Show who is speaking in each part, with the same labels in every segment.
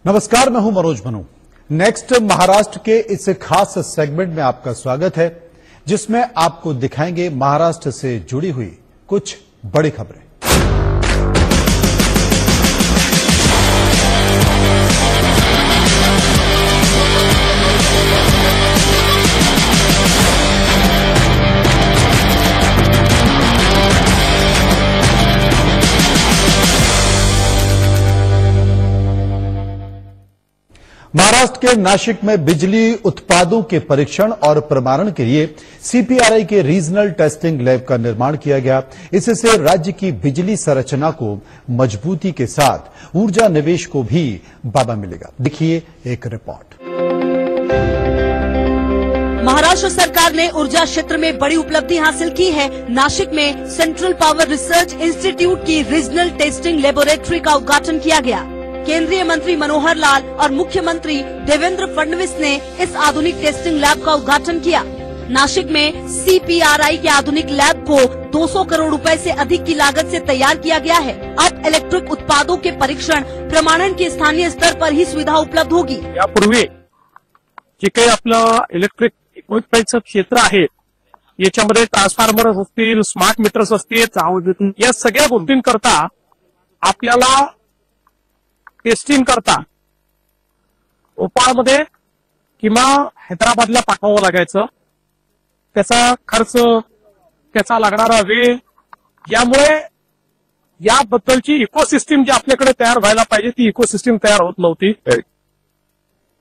Speaker 1: नमस्कार, मैं हूं मनोज मनु। नेक्स्ट महाराष्ट्र के इस खास सेगमेंट में आपका स्वागत है, जिसमें आपको दिखाएंगे महाराष्ट्र से जुड़ी हुई कुछ बड़ी खबरें। महाराष्ट्र के नासिक में बिजली उत्पादों के परीक्षण और प्रमाणन के लिए सीपीआरआई के रीजनल टेस्टिंग लैब का निर्माण किया गया। इससे राज्य की बिजली संरचना को मजबूती के साथ ऊर्जा निवेश को भी बढ़ावा मिलेगा। देखिए एक रिपोर्ट।
Speaker 2: महाराष्ट्र सरकार ने ऊर्जा क्षेत्र में बड़ी उपलब्धि हासिल की है। नासिक में सेंट्रल पावर रिसर्च इंस्टीट्यूट की रीजनल टेस्टिंग लेबोरेटरी का उद्घाटन किया गया। केंद्रीय मंत्री मनोहर लाल और मुख्यमंत्री देवेंद्र फडणवीस ने इस आधुनिक टेस्टिंग लैब का उद्घाटन किया। नासिक में सीपीआरआई के आधुनिक लैब को 200 करोड़ रुपए से अधिक की लागत से तैयार किया गया है। अब इलेक्ट्रिक उत्पादों के परीक्षण प्रमाणन की स्थानीय स्तर पर ही सुविधा उपलब्ध होगी।
Speaker 3: यापूर्वी जे काही आपलं इलेक्ट्रिक इक्विपमेंटचं क्षेत्र आहे, याच्यामध्ये ट्रान्सफॉर्मर्स असतील, स्मार्ट मीटर्स असतील, या सगळ्या गोष्टींकरता आपल्याला टेस्टिंग करता भोपाळमध्ये किंवा हैदराबादला पाठवावं लागायचं। त्याचा खर्च, त्याचा लागणारा वेळ, यामुळे याबद्दलची इकोसिस्टीम जी आपल्याकडे तयार व्हायला पाहिजे ती इकोसिस्टीम तयार होत नव्हती।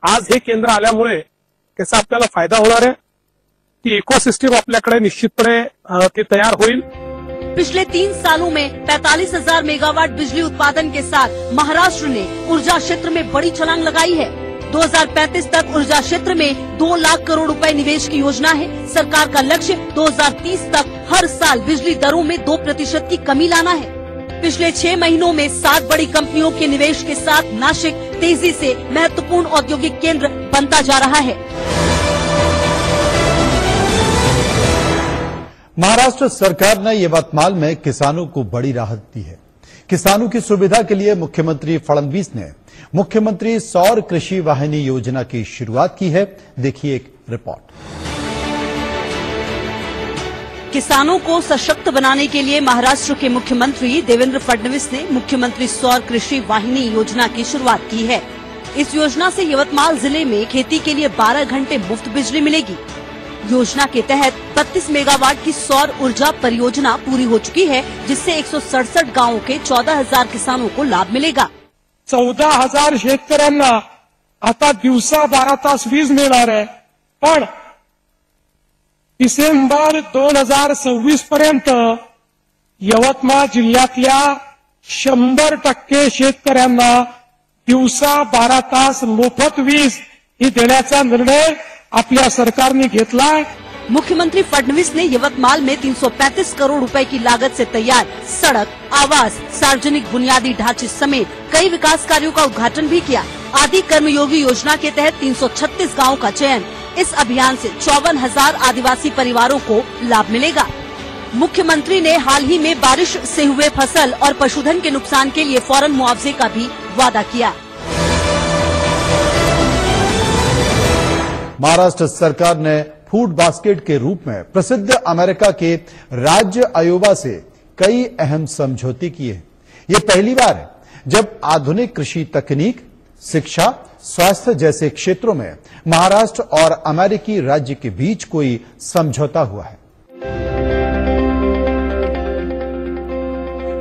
Speaker 3: आज हे केंद्र आल्यामुळे त्याचा आपल्याला फायदा होणार आहे। ती इकोसिस्टीम आपल्याकडे निश्चितपणे ती तयार होईल।
Speaker 2: पिछले 3 सालों में 45,000 मेगावाट बिजली उत्पादन के साथ महाराष्ट्र ने ऊर्जा क्षेत्र में बड़ी छलांग लगाई है। 2035 तक ऊर्जा क्षेत्र में 2 लाख करोड़ रुपए निवेश की योजना है। सरकार का लक्ष्य 2030 तक हर साल बिजली दरों में 2% की कमी लाना है। पिछले 6 महीनों में 7 बड़ी कंपनियों के निवेश के साथ नासिक तेजी से महत्वपूर्ण औद्योगिक केंद्र बनता जा रहा है।
Speaker 1: महाराष्ट्र सरकार ने यवतमाल में किसानों को बड़ी राहत दी है। किसानों की सुविधा के लिए मुख्यमंत्री फडणवीस ने मुख्यमंत्री सौर कृषि वाहिनी योजना की शुरुआत की है। देखिए एक रिपोर्ट।
Speaker 2: किसानों को सशक्त बनाने के लिए महाराष्ट्र के मुख्यमंत्री देवेंद्र फडणवीस ने मुख्यमंत्री सौर कृषि वाहिनी योजना की शुरुआत की है। इस योजना से यवतमाल जिले में खेती के लिए 12 घंटे मुफ्त बिजली मिलेगी। योजना के तहत 32 मेगावाट की सौर ऊर्जा परियोजना पूरी हो चुकी है, जिससे 167 गांवों के 14,000 किसानों को लाभ मिलेगा।
Speaker 3: 14,000 शेतकऱ्यांना आता दिवसा 12 तास वीज मिळणार आहे, पण डिसेंबर 2026 पर्यंत यवतमाळ जिल्ह्यातल्या 100% शेतकऱ्यांना दिवसा 12 तास मोफत वीज ही देण्याचा निर्णय आपल्या सरकारने घेतलाय।
Speaker 2: मुख्यमंत्री फडणवीस ने यवतमाल में 335 करोड़ रुपए की लागत से तैयार सड़क, आवास, सार्वजनिक बुनियादी ढांचे समेत कई विकास कार्यों का उद्घाटन भी किया। आदि कर्मयोगी योजना के तहत 336 गाँव का चयन। इस अभियान से 54,000 आदिवासी परिवारों को लाभ मिलेगा। मुख्यमंत्री ने हाल ही में बारिश से हुए फसल और पशुधन के नुकसान के लिए फौरन मुआवजे का भी वादा किया।
Speaker 1: महाराष्ट्र सरकार ने फूड बास्केट के रूप में प्रसिद्ध अमेरिका के राज्य आयोवा से कई अहम समझौते किए हैं। ये पहली बार है जब आधुनिक कृषि तकनीक, शिक्षा, स्वास्थ्य जैसे क्षेत्रों में महाराष्ट्र और अमेरिकी राज्य के बीच कोई समझौता हुआ है।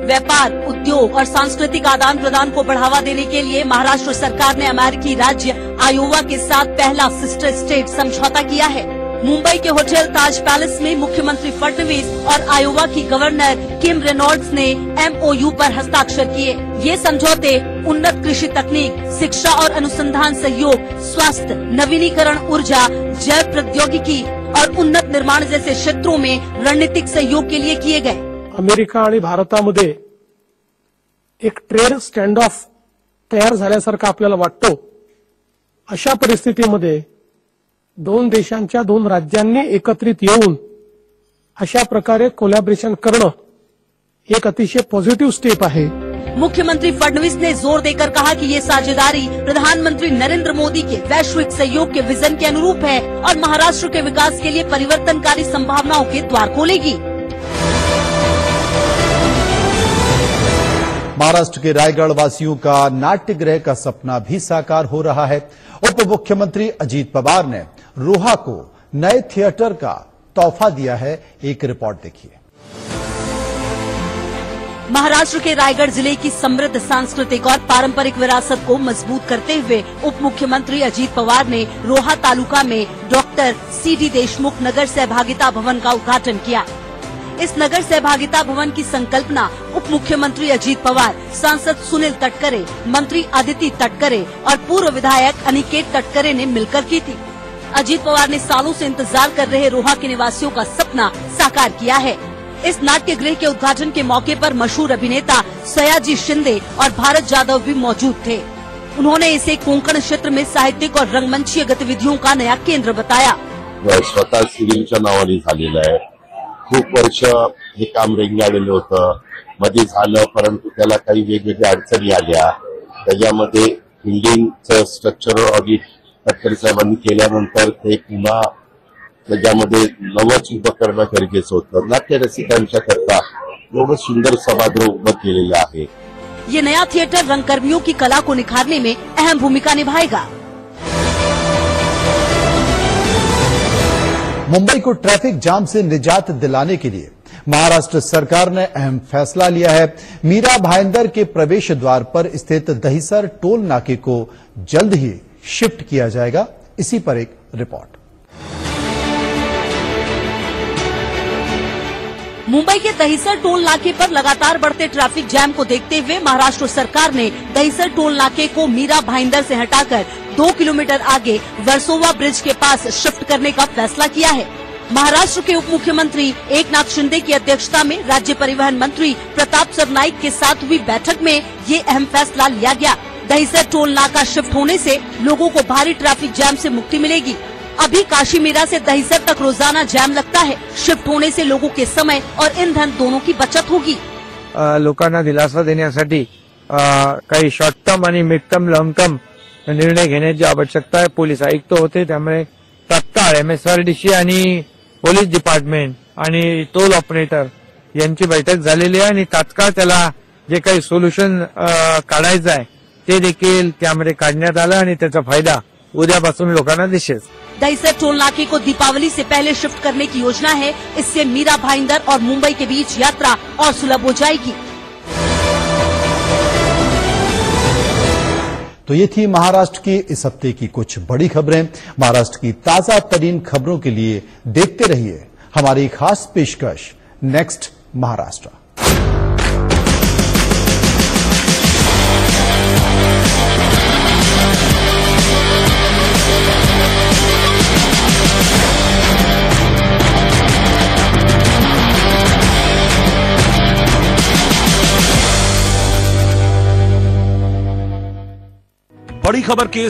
Speaker 2: व्यापार, उद्योग और सांस्कृतिक आदान प्रदान को बढ़ावा देने के लिए महाराष्ट्र सरकार ने अमेरिकी राज्य आयोवा के साथ पहला सिस्टर स्टेट समझौता किया है। मुंबई के होटल ताज पैलेस में मुख्यमंत्री फडणवीस और आयोवा की गवर्नर किम रेनॉल्ड्स ने MOU पर हस्ताक्षर किए। ये समझौते उन्नत कृषि तकनीक, शिक्षा और अनुसंधान सहयोग, स्वास्थ्य, नवीनीकरण ऊर्जा, जैव प्रौद्योगिकी और उन्नत निर्माण जैसे क्षेत्रों में रणनीतिक सहयोग के लिए किए गए।
Speaker 3: अमेरिका आणि भारतामध्ये एक ट्रेड स्टँड ऑफ तयार झाल्यासारखं आपल्याला वाटतो। अशा परिस्थितीमध्ये 2 देशांच्या 2 राज्यांनी एकत्रित येऊन अशा प्रकारे कोलॅबोरेशन करणं एक अतिशय पॉझिटिव्ह स्टेप आहे।
Speaker 2: मुख्यमंत्री फडणवीस ने जोर देकर कहा कि ये साझेदारी प्रधानमंत्री नरेंद्र मोदी के वैश्विक सहयोग के विजन के अनुरूप है और महाराष्ट्र के विकास के लिए परिवर्तनकारी संभावनाओं के द्वार खोलेगी।
Speaker 1: महाराष्ट्र के रायगढ़ वासियों का नाट्यगृह का सपना भी साकार हो रहा है। उप मुख्यमंत्री अजीत पवार ने रोहा को नए थिएटर का तोहफा दिया है। एक रिपोर्ट देखिए।
Speaker 2: महाराष्ट्र के रायगढ़ जिले की समृद्ध सांस्कृतिक और पारंपरिक विरासत को मजबूत करते हुए उप मुख्यमंत्री अजीत पवार ने रोहा तालुका में डॉक्टर सीडी देशमुख नगर सहभागिता भवन का उद्घाटन किया। इस नगर सहभागिता भवन की संकल्पना उप मुख्यमंत्री अजीत पवार, सांसद सुनील तटकरे, मंत्री अदिति तटकरे और पूर्व विधायक अनिकेत तटकरे ने मिलकर की थी। अजीत पवार ने सालों से इंतजार कर रहे रोहा के निवासियों का सपना साकार किया है। इस नाट्य गृह के उद्घाटन के मौके पर मशहूर अभिनेता सयाजी शिंदे और भारत जाधव भी मौजूद थे। उन्होंने इसे कोंकण क्षेत्र में साहित्यिक और रंगमंचीय गतिविधियों का नया केंद्र बताया।
Speaker 4: स्वतः सिव्हिलच्या नावाने झालेलं आहे। खूप वर्ष हे काम रेंगाळलेलं होतं, मध्ये झालं, परंतु त्याला काही वेगवेगळ्या अडचणी आल्या। त्याच्यामध्ये बिल्डिंगचं स्ट्रक्चरल ऑडिट तटकरे साहेबांनी केल्यानंतर ते पुन्हा त्याच्यामध्ये नवच उभं करणं गरजेचं होतं। नाट्य रसिकांच्या करता एवढं सुंदर सभागृह उभं केलेलं आहे।
Speaker 2: ये नया थिएटर रंगकर्मियों की कला को निखारने में अहम भूमिका निभाएगा।
Speaker 1: मुंबई को ट्रैफिक जाम से निजात दिलाने के लिए महाराष्ट्र सरकार ने अहम फैसला लिया है। मीरा भाईंदर के प्रवेश द्वार पर स्थित दहिसर टोल नाके को जल्द ही शिफ्ट किया जाएगा। इसी पर एक रिपोर्ट।
Speaker 2: मुंबई के दहिसर टोल नाके पर लगातार बढ़ते ट्रैफिक जैम को देखते हुए महाराष्ट्र सरकार ने दहिसर टोल नाके को मीरा भाईंदर से हटाकर 2 किलोमीटर आगे वर्सोवा ब्रिज के पास शिफ्ट करने का फैसला किया है। महाराष्ट्र के उप मुख्यमंत्री एकनाथ शिंदे की अध्यक्षता में राज्य परिवहन मंत्री प्रताप सरनाईक के साथ हुई बैठक में ये अहम फैसला लिया गया। दहिसर टोल नाका शिफ्ट होने से लोगों को भारी ट्रैफिक जैम से मुक्ति मिलेगी। अभी काशीमीरा से दहिसर तक रोजाना जैम लगता है। शिफ्ट होने से लोगों के समय और ईंधन दोनों की बचत होगी।
Speaker 5: लोकांना दिलासा देण्यासाठी काही शॉर्ट टर्म आणि मिड टर्म लॉन्ग टर्म निर्णय घेण्याची आवश्यकता आहे। पोलीस आयुक्त होते, त्यामुळे तत्काळ MSRDC आणि पोलीस डिपार्टमेंट आणि टोल ऑपरेटर यांची बैठक झालेली आहे आणि तात्काळ त्याला जे काही सोल्युशन काढायचं आहे ते देखील त्यामध्ये काढण्यात आलं आणि त्याचा फायदा उद्यापासून लोकांना दिसेल।
Speaker 2: दहिसर टोल नाके को दीपावली से पहले शिफ्ट करने की योजना है। इससे मीरा भाईंदर और मुंबई के बीच यात्रा और सुलभ हो जाएगी।
Speaker 1: तो ये थी महाराष्ट्र की इस हफ्ते की कुछ बड़ी खबरें। महाराष्ट्र की ताजा तरीन खबरों के लिए देखते रहिए हमारी खास पेशकश नेक्स्ट महाराष्ट्र।
Speaker 6: बड़ी खबर के